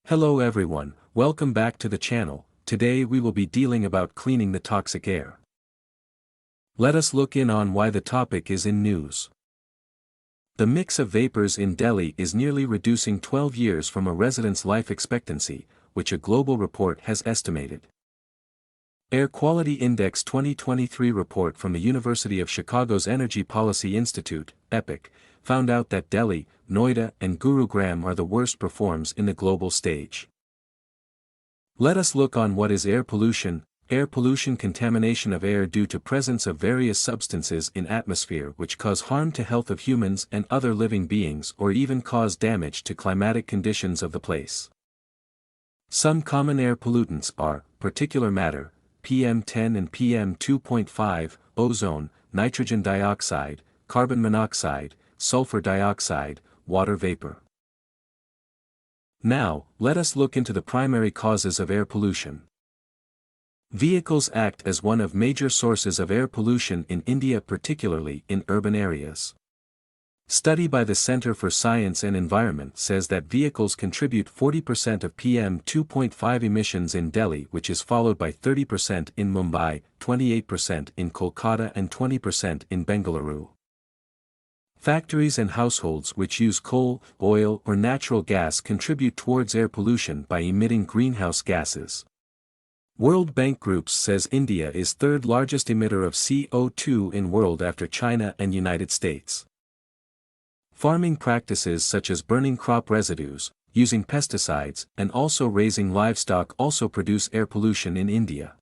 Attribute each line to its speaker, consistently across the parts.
Speaker 1: Hello everyone, welcome back to the channel. Today we will be dealing about cleaning the toxic air. Let us look in on why the topic is in news. The mix of vapors in Delhi is nearly reducing 12 years from a resident's life expectancy, which a global report has estimated. Air Quality Index 2023 report from the University of Chicago's Energy Policy Institute, EPIC, found out that Delhi, Noida and Gurugram are the worst performers in the global stage. Let us look on what is air pollution. Air pollution: contamination of air due to presence of various substances in atmosphere which cause harm to health of humans and other living beings or even cause damage to climatic conditions of the place. Some common air pollutants are particulate matter, PM10 and PM2.5, ozone, nitrogen dioxide, carbon monoxide, sulfur dioxide, water vapor. Now, let us look into the primary causes of air pollution. Vehicles act as one of major sources of air pollution in India, particularly in urban areas. Study by the Center for Science and Environment says that vehicles contribute 40% of PM2.5 emissions in Delhi, which is followed by 30% in Mumbai, 28% in Kolkata and 20% in Bengaluru. Factories and households which use coal, oil or natural gas contribute towards air pollution by emitting greenhouse gases. World Bank Group says India is third largest emitter of CO2 in world after China and United States. Farming practices such as burning crop residues, using pesticides, and also raising livestock also produce air pollution in India.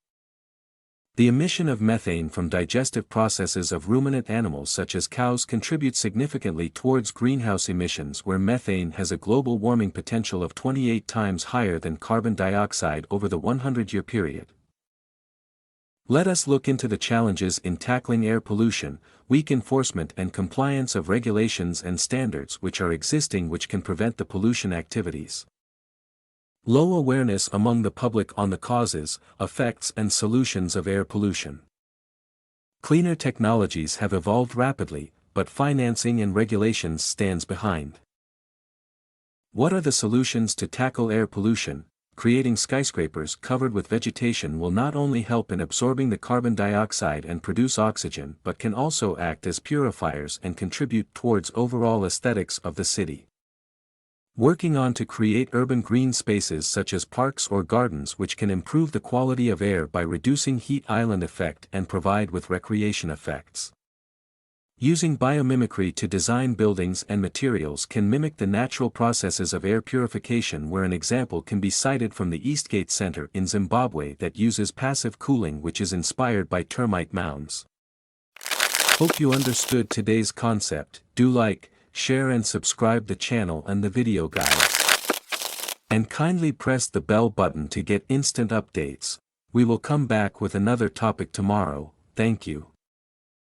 Speaker 1: The emission of methane from digestive processes of ruminant animals such as cows contributes significantly towards greenhouse emissions, where methane has a global warming potential of 28 times higher than carbon dioxide over the 100-year period. Let us look into the challenges in tackling air pollution. Weak enforcement and compliance of regulations and standards which are existing which can prevent the pollution activities. Low awareness among the public on the causes, effects and solutions of air pollution. Cleaner technologies have evolved rapidly, but financing and regulations stands behind. What are the solutions to tackle air pollution? Creating skyscrapers covered with vegetation will not only help in absorbing the carbon dioxide and produce oxygen but can also act as purifiers and contribute towards overall aesthetics of the city. Working on to create urban green spaces such as parks or gardens which can improve the quality of air by reducing heat island effect and provide with recreation effects. Using biomimicry to design buildings and materials can mimic the natural processes of air purification, where an example can be cited from the Eastgate Center in Zimbabwe that uses passive cooling which is inspired by termite mounds. Hope you understood today's concept. Do like, share and subscribe the channel and the video guides. And kindly press the bell button to get instant updates. We will come back with another topic tomorrow. Thank you.